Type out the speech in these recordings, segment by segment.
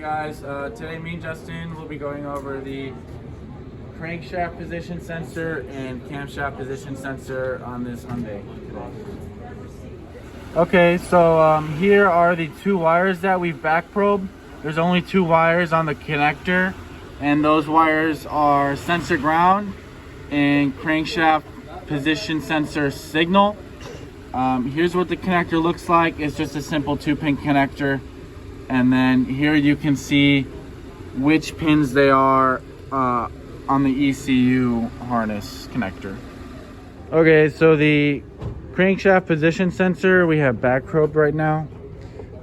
guys, today me and Justin will be going over the crankshaft position sensor and camshaft position sensor on this Hyundai. Okay, so here are the two wires that we've back probed. There's only two wires on the connector, and those wires are sensor ground and crankshaft position sensor signal. Here's what the connector looks like. It's just a simple 2-pin connector, and then here you can see which pins they are on the ECU harness connector. Okay, so the crankshaft position sensor we have back probed right now.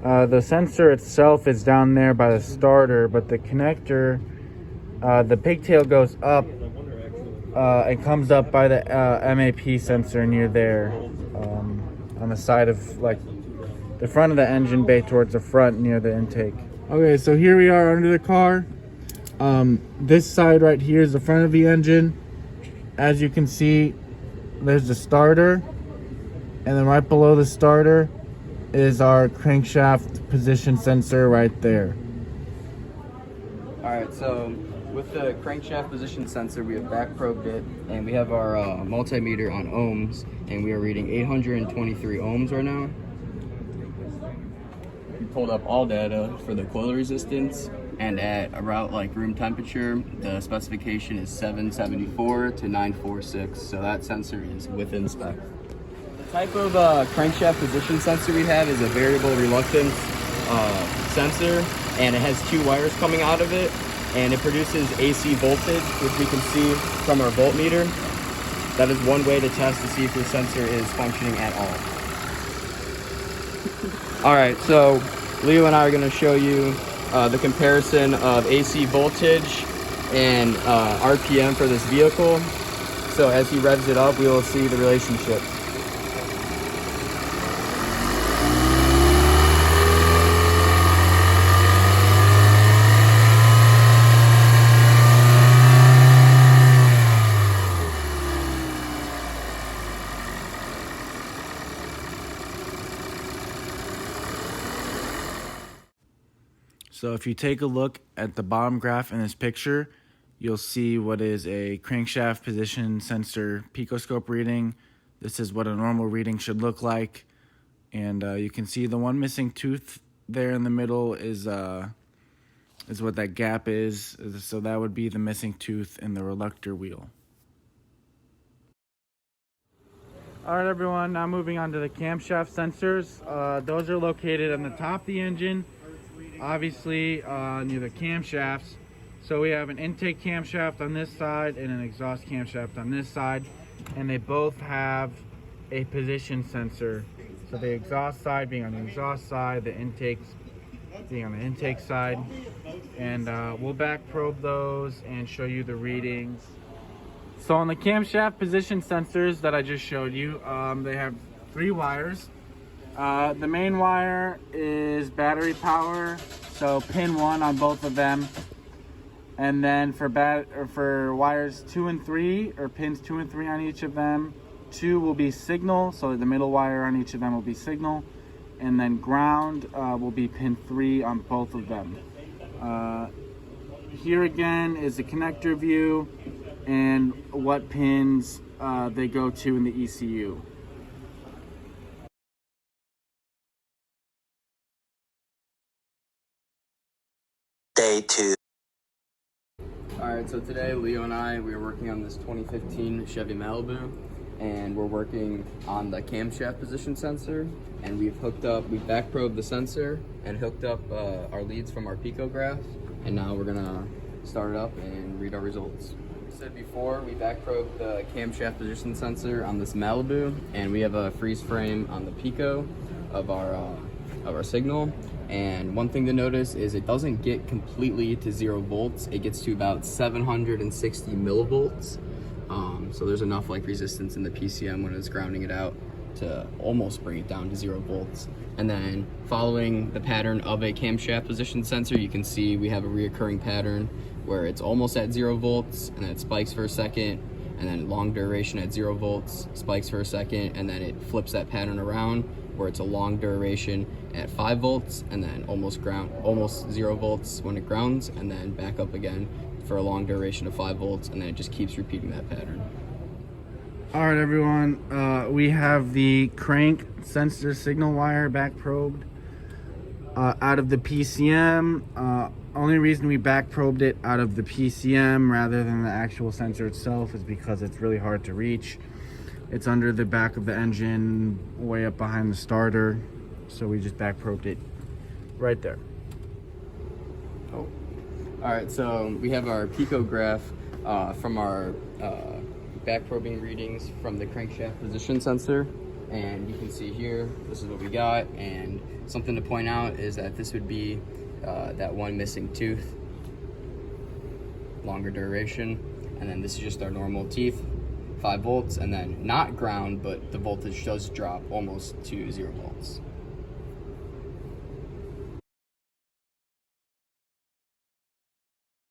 The sensor itself is down there by the starter, but the connector, the pigtail goes up and comes up by the MAP sensor near there, on the side of like the front of the engine bay towards the front near the intake. Okay, so here we are under the car. This side right here is the front of the engine. As you can see, there's the starter, and then right below the starter is our crankshaft position sensor right there. Alright, so with the crankshaft position sensor, we have back probed it, and we have our multimeter on ohms, and we are reading 823 ohms right now. We pulled up all data for the coil resistance, and at about like room temperature, the specification is 774 to 946, so that sensor is within spec. The type of crankshaft position sensor we have is a variable reluctance sensor, and it has two wires coming out of it, and it produces AC voltage, which we can see from our voltmeter. That is one way to test to see if your sensor is functioning at all. All right, so Leo and I are going to show you the comparison of AC voltage and RPM for this vehicle. So as he revs it up, we will see the relationship. So if you take a look at the bottom graph in this picture, you'll see what is a crankshaft position sensor picoscope reading. This is what a normal reading should look like. And you can see the one missing tooth there in the middle is what that gap is. So that would be the missing tooth in the reluctor wheel. All right, everyone, now moving on to the camshaft sensors. Those are located on the top of the engine, obviously near the camshafts. So we have an intake camshaft on this side and an exhaust camshaft on this side, and they both have a position sensor. So the exhaust side being on the exhaust side, the intake being on the intake side, and we'll back probe those and show you the readings. So on the camshaft position sensors that I just showed you, they have 3 wires. The main wire is battery power, so pin 1 on both of them. And then for wires 2 and 3, or pins 2 and 3 on each of them, 2 will be signal, so the middle wire on each of them will be signal. And then ground will be pin 3 on both of them. Here again is the connector view and what pins they go to in the ECU. Day 2. Alright, so today Leo and I, we are working on this 2015 Chevy Malibu, and we're working on the camshaft position sensor, and we back probed the sensor and hooked up our leads from our picograph, and now we're gonna start it up and read our results. Like I said before, we back probed the camshaft position sensor on this Malibu, and we have a freeze frame on the pico of our signal. And one thing to notice is it doesn't get completely to 0 volts. It gets to about 760 millivolts. So there's enough like resistance in the PCM when it's grounding it out to almost bring it down to 0 volts. And then following the pattern of a camshaft position sensor, you can see we have a reoccurring pattern where it's almost at 0 volts and then it spikes for a second, and then long duration at 0 volts, spikes for a second, and then it flips that pattern around where it's a long duration at 5 volts and then almost 0 volts when it grounds, and then back up again for a long duration of 5 volts, and then it just keeps repeating that pattern. All right, everyone, we have the crank sensor signal wire back probed out of the PCM. Only reason we back probed it out of the PCM rather than the actual sensor itself is because it's really hard to reach. It's under the back of the engine, way up behind the starter, so we just back probed it right there. Oh. All right, so we have our picograph from our back probing readings from the crankshaft position sensor, and you can see here, this is what we got. And something to point out is that this would be that one missing tooth, longer duration, and then this is just our normal teeth, 5 volts, and then not ground, but the voltage does drop almost to 0 volts.